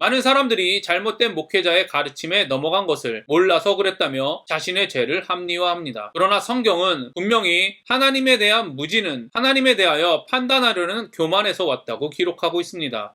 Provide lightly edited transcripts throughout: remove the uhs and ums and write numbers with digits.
많은 사람들이 잘못된 목회자의 가르침에 넘어간 것을 몰라서 그랬다며 자신의 죄를 합리화합니다. 그러나 성경은 분명히 하나님에 대한 무지는 하나님에 대하여 판단하려는 교만에서 왔다고 기록하고 있습니다.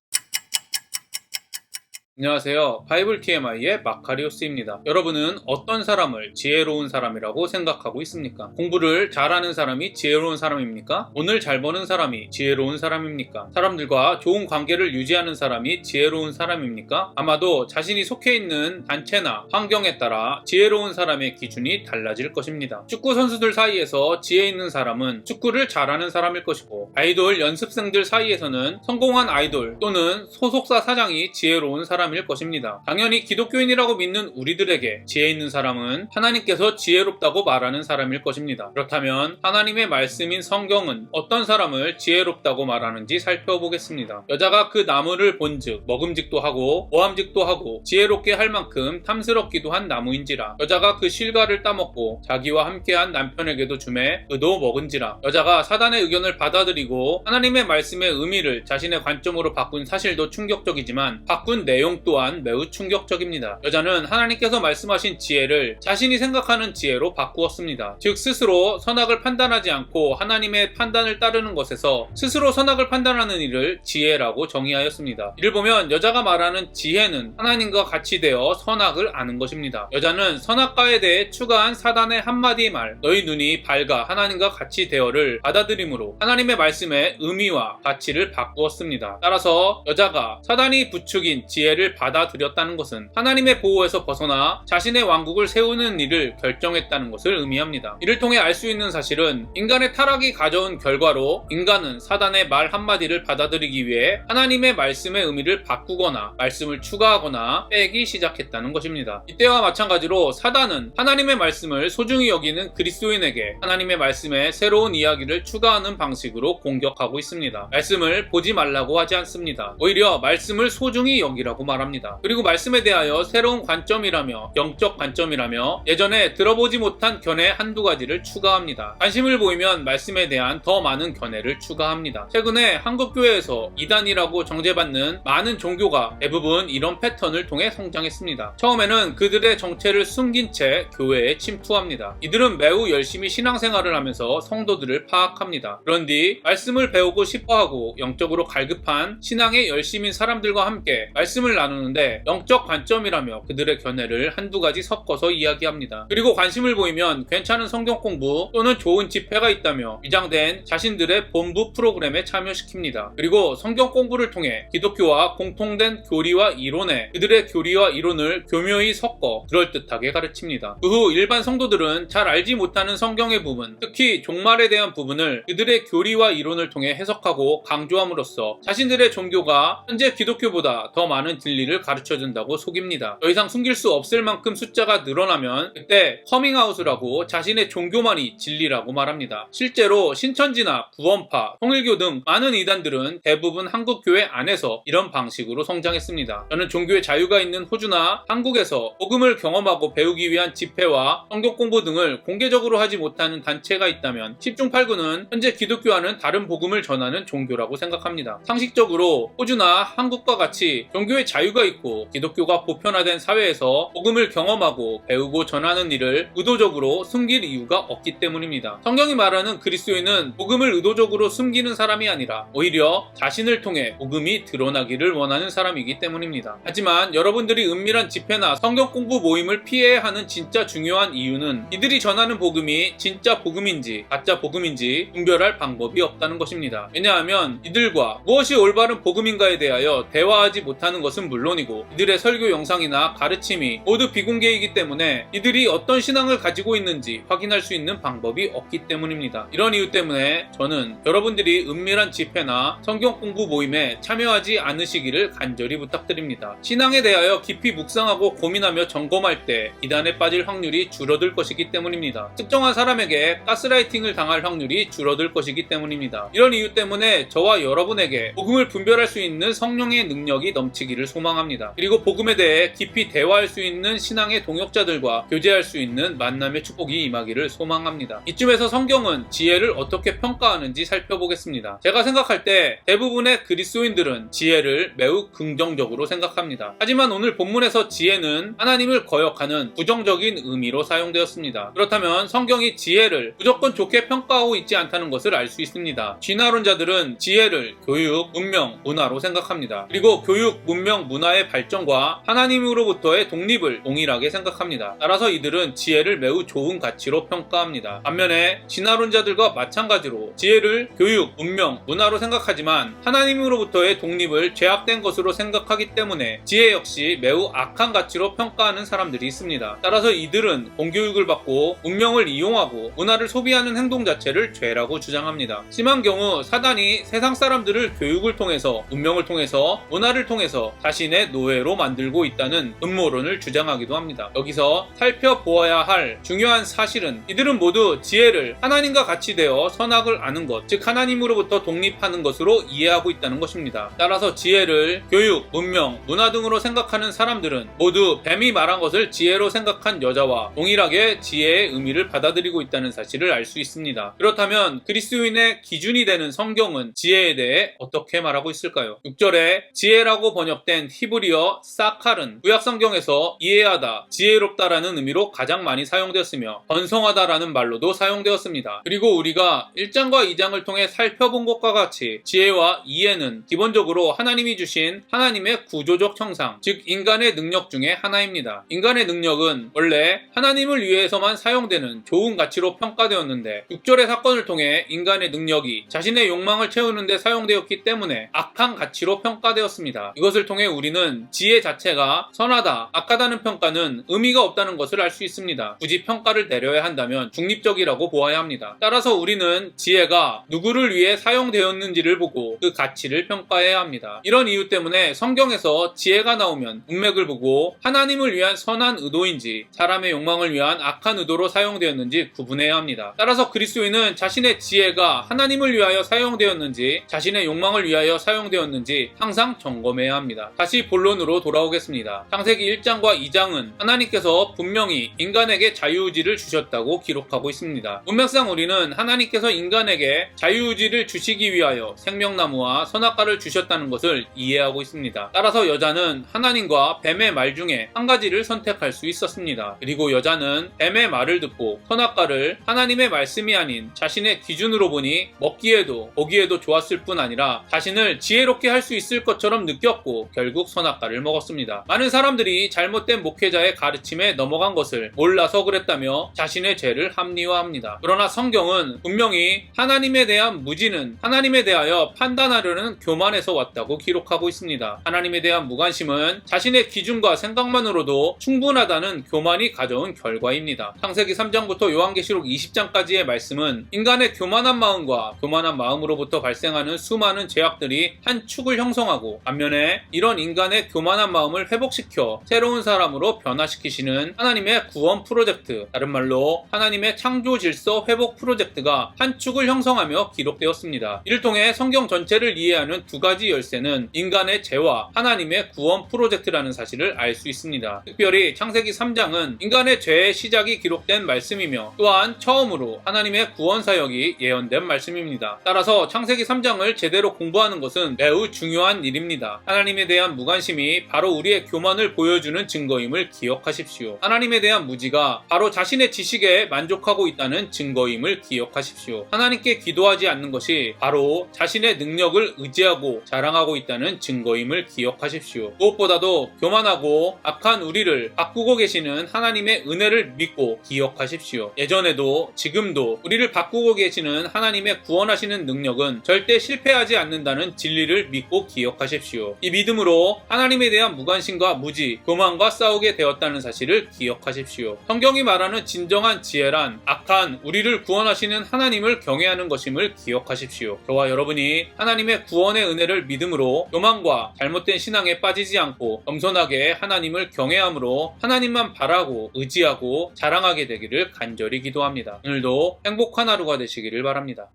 안녕하세요. 바이블 TMI의 마카리오스입니다. 여러분은 어떤 사람을 지혜로운 사람이라고 생각하고 있습니까? 공부를 잘하는 사람이 지혜로운 사람입니까? 돈을 잘 버는 사람이 지혜로운 사람입니까? 사람들과 좋은 관계를 유지하는 사람이 지혜로운 사람입니까? 아마도 자신이 속해 있는 단체나 환경에 따라 지혜로운 사람의 기준이 달라질 것입니다. 축구 선수들 사이에서 지혜 있는 사람은 축구를 잘하는 사람일 것이고, 아이돌 연습생들 사이에서는 성공한 아이돌 또는 소속사 사장이 지혜로운 사람일 것입니다. 당연히 기독교인이라고 믿는 우리들에게 지혜 있는 사람은 하나님께서 지혜롭다고 말하는 사람일 것입니다. 그렇다면 하나님의 말씀인 성경은 어떤 사람을 지혜롭다고 말하는지 살펴보겠습니다. 여자가 그 나무를 본즉 먹음직도 하고 모함직도 하고 지혜롭게 할 만큼 탐스럽기도 한 나무인지라. 여자가 그 실과를 따먹고 자기와 함께한 남편에게도 주매 그도 먹은지라. 여자가 사단의 의견을 받아들이고 하나님의 말씀의 의미를 자신의 관점으로 바꾼 사실도 충격적이지만 바꾼 내용 또한 매우 충격적입니다. 여자는 하나님께서 말씀하신 지혜를 자신이 생각하는 지혜로 바꾸었습니다. 즉 스스로 선악을 판단하지 않고 하나님의 판단을 따르는 것에서 스스로 선악을 판단하는 일을 지혜라고 정의하였습니다. 이를 보면 여자가 말하는 지혜는 하나님과 같이 되어 선악을 아는 것입니다. 여자는 선악과에 대해 추가한 사단의 한마디 말 너희 눈이 밝아 하나님과 같이 되어를 받아들임으로 하나님의 말씀의 의미와 가치를 바꾸었습니다. 따라서 여자가 사단이 부추긴 지혜를 받아들였다는 것은 하나님의 보호에서 벗어나 자신의 왕국을 세우는 일을 결정했다는 것을 의미합니다. 이를 통해 알 수 있는 사실은 인간의 타락이 가져온 결과로 인간은 사단의 말 한마디를 받아들이기 위해 하나님의 말씀의 의미를 바꾸거나 말씀을 추가하거나 빼기 시작했다는 것입니다. 이때와 마찬가지로 사단은 하나님의 말씀을 소중히 여기는 그리스도인에게 하나님의 말씀에 새로운 이야기를 추가하는 방식으로 공격하고 있습니다. 말씀을 보지 말라고 하지 않습니다. 오히려 말씀을 소중히 여기라고 말합니다. 그리고 말씀에 대하여 새로운 관점이라며 영적 관점이라며 예전에 들어보지 못한 견해 한두 가지를 추가합니다. 관심을 보이면 말씀에 대한 더 많은 견해를 추가합니다. 최근에 한국교회에서 이단이라고 정죄받는 많은 종교가 대부분 이런 패턴을 통해 성장했습니다. 처음에는 그들의 정체를 숨긴 채 교회에 침투합니다. 이들은 매우 열심히 신앙생활을 하면서 성도들을 파악합니다. 그런 뒤 말씀을 배우고 싶어하고 영적으로 갈급한 신앙에 열심인 사람들과 함께 말씀을 나누는데 영적 관점이라며 그들의 견해를 한두 가지 섞어서 이야기합니다. 그리고 관심을 보이면 괜찮은 성경 공부 또는 좋은 집회가 있다며 위장된 자신들의 본부 프로그램에 참여시킵니다. 그리고 성경 공부를 통해 기독교와 공통된 교리와 이론에 그들의 교리와 이론을 교묘히 섞어 그럴듯하게 가르칩니다. 그 후 일반 성도들은 잘 알지 못하는 성경의 부분, 특히 종말에 대한 부분을 그들의 교리와 이론을 통해 해석하고 강조함으로써 자신들의 종교가 현재 기독교보다 더 많은 진리를 가르쳐준다고 속입니다. 더 이상 숨길 수 없을 만큼 숫자가 늘어나면 그때 커밍아웃을 자신의 종교만이 진리라고 말합니다. 실제로 신천지나 구원파, 통일교 등 많은 이단들은 대부분 한국교회 안에서 이런 방식으로 성장했습니다. 저는 종교의 자유가 있는 호주나 한국에서 복음을 경험하고 배우기 위한 집회와 성경 공부 등을 공개적으로 하지 못하는 단체가 있다면 10중 8구는 현재 기독교와는 다른 복음을 전하는 종교라고 생각합니다. 상식적으로 호주나 한국과 같이 종교의 자유가 있고 기독교가 보편화된 사회에서 복음을 경험하고 배우고 전하는 일을 의도적으로 숨길 이유가 없기 때문입니다. 성경이 말하는 그리스도인은 복음을 의도적으로 숨기는 사람이 아니라 오히려 자신을 통해 복음이 드러나기를 원하는 사람이기 때문입니다. 하지만 여러분들이 은밀한 집회나 성경 공부 모임을 피해야 하는 진짜 중요한 이유는 이들이 전하는 복음이 진짜 복음인지 가짜 복음인지 분별할 방법이 없다는 것입니다. 왜냐하면 이들과 무엇이 올바른 복음인가에 대하여 대화하지 못하는 것은 물론이고 이들의 설교 영상이나 가르침이 모두 비공개이기 때문에 이들이 어떤 신앙을 가지고 있는지 확인할 수 있는 방법이 없기 때문입니다. 이런 이유 때문에 저는 여러분들이 은밀한 집회나 성경 공부 모임에 참여하지 않으시기를 간절히 부탁드립니다. 신앙에 대하여 깊이 묵상하고 고민하며 점검할 때 이단에 빠질 확률이 줄어들 것이기 때문입니다. 특정한 사람에게 가스라이팅을 당할 확률이 줄어들 것이기 때문입니다. 이런 이유 때문에 저와 여러분에게 복음을 분별할 수 있는 성령의 능력이 넘치기를 소망합니다. 그리고 복음에 대해 깊이 대화할 수 있는 신앙의 동역자들과 교제할 수 있는 만남의 축복이 임하기를 소망합니다. 이쯤에서 성경은 지혜를 어떻게 평가하는지 살펴보겠습니다. 제가 생각할 때 대부분의 그리스도인들은 지혜를 매우 긍정적으로 생각합니다. 하지만 오늘 본문에서 지혜는 하나님을 거역하는 부정적인 의미로 사용되었습니다. 그렇다면 성경이 지혜를 무조건 좋게 평가하고 있지 않다는 것을 알 수 있습니다. 진화론자들은 지혜를 교육, 문명, 문화로 생각합니다. 그리고 교육, 문명, 문화의 발전과 하나님으로부터의 독립을 동일하게 생각합니다. 따라서 이들은 지혜를 매우 좋은 가치로 평가합니다. 반면에 진화론자들과 마찬가지로 지혜를 교육, 문명, 문화로 생각하지만 하나님으로부터의 독립을 죄악된 것으로 생각하기 때문에 지혜 역시 매우 악한 가치로 평가하는 사람들이 있습니다. 따라서 이들은 공교육을 받고 문명을 이용하고 문화를 소비하는 행동 자체를 죄라고 주장합니다. 심한 경우 사단이 세상 사람들을 교육을 통해서, 문명을 통해서, 문화를 통해서 자신의 노예로 만들고 있다는 음모론을 주장하기도 합니다. 여기서 살펴보아야 할 중요한 사실은 이들은 모두 지혜를 하나님과 같이 되어 선악을 아는 것, 즉 하나님으로부터 독립하는 것으로 이해하고 있다는 것입니다. 따라서 지혜를 교육, 문명, 문화 등으로 생각하는 사람들은 모두 뱀이 말한 것을 지혜로 생각한 여자와 동일하게 지혜의 의미를 받아들이고 있다는 사실을 알 수 있습니다. 그렇다면 그리스도인의 기준이 되는 성경은 지혜에 대해 어떻게 말하고 있을까요? 6절에 지혜라고 번역된 히브리어 사칼은 구약성경에서 이해하다, 지혜롭다라는 의미로 가장 많이 사용되었으며 번성하다라는 말로도 사용되었습니다. 그리고 우리가 1장과 2장을 통해 살펴본 것과 같이 지혜와 이해는 기본적으로 하나님이 주신 하나님의 구조적 형상, 즉 인간의 능력 중에 하나입니다. 인간의 능력은 원래 하나님을 위해서만 사용되는 좋은 가치로 평가되었는데 6절의 사건을 통해 인간의 능력이 자신의 욕망을 채우는 데 사용되었기 때문에 악한 가치로 평가되었습니다. 이것을 통해 우리는 지혜 자체가 선하다, 악하다는 평가는 의미가 없다는 것을 알 수 있습니다. 굳이 평가를 내려야 한다면 중립적이라고 보아야 합니다. 따라서 우리는 지혜가 누구를 위해 사용되었는지를 보고 그 가치를 평가해야 합니다. 이런 이유 때문에 성경에서 지혜가 나오면 문맥을 보고 하나님을 위한 선한 의도인지 사람의 욕망을 위한 악한 의도로 사용되었는지 구분해야 합니다. 따라서 그리스도인은 자신의 지혜가 하나님을 위하여 사용되었는지 자신의 욕망을 위하여 사용되었는지 항상 점검해야 합니다. 다시 본론으로 돌아오겠습니다. 창세기 1장과 2장은 하나님께서 분명히 인간에게 자유의지를 주셨다고 기록하고 있습니다. 문맥상 우리는 하나님께서 인간에게 자유의지를 주시기 위하여 생명나무와 선악과를 주셨다는 것을 이해하고 있습니다. 따라서 여자는 하나님과 뱀의 말 중에 한 가지를 선택할 수 있었습니다. 그리고 여자는 뱀의 말을 듣고 선악과를 하나님의 말씀이 아닌 자신의 기준으로 보니 먹기에도 보기에도 좋았을 뿐 아니라 자신을 지혜롭게 할 수 있을 것처럼 느꼈고 결국 선악과를 먹었습니다. 많은 사람들이 잘못된 목회자의 가르침에 넘어간 것을 몰라서 그랬다며 자신의 죄를 합리화합니다. 그러나 성경은 분명히 하나님에 대한 무지는 하나님에 대하여 판단하려는 교만에서 왔다고 기록하고 있습니다. 하나님에 대한 무관심은 자신의 기준과 생각만으로도 충분하다는 교만이 가져온 결과입니다. 창세기 3장부터 요한계시록 20장까지의 말씀은 인간의 교만한 마음과 교만한 마음으로부터 발생하는 수많은 죄악들이 한 축을 형성하고 반면에 이런 인간의 교만한 마음을 회복시켜 새로운 사람으로 변화시키시는 하나님의 구원 프로젝트, 다른 말로 하나님의 창조 질서 회복 프로젝트가 한 축을 형성하며 기록되었습니다. 이를 통해 성경 전체를 이해하는 두 가지 열쇠는 인간의 죄와 하나님의 구원 프로젝트라는 사실을 알 수 있습니다. 특별히 창세기 3장은 인간의 죄의 시작이 기록된 말씀이며 또한 처음으로 하나님의 구원 사역이 예언된 말씀입니다. 따라서 창세기 3장을 제대로 공부하는 것은 매우 중요한 일입니다. 하나님에 대한 무관심이 바로 우리의 교만을 보여주는 증거임을 기억하십시오. 하나님에 대한 무지가 바로 자신의 지식에 만족하고 있다는 증거임을 기억하십시오. 하나님께 기도하지 않는 것이 바로 자신의 능력을 의지하고 자랑하고 있다는 증거임을 기억하십시오. 무엇보다도 교만하고 악한 우리를 바꾸고 계시는 하나님의 은혜를 믿고 기억하십시오. 예전에도 지금도 우리를 바꾸고 계시는 하나님의 구원하시는 능력은 절대 실패하지 않는다는 진리를 믿고 기억하십시오. 이 믿음으로 하나님에 대한 무관심과 무지, 교만과 싸우게 되었다는 사실을 기억하십시오. 성경이 말하는 진정한 지혜란 악한 우리를 구원하시는 하나님을 경외하는 것임을 기억하십시오. 저와 여러분이 하나님의 구원의 은혜를 믿음으로 교만과 잘못된 신앙에 빠지지 않고 겸손하게 하나님을 경외함으로 하나님만 바라고 의지하고 자랑하게 되기를 간절히 기도합니다. 오늘도 행복한 하루가 되시기를 바랍니다.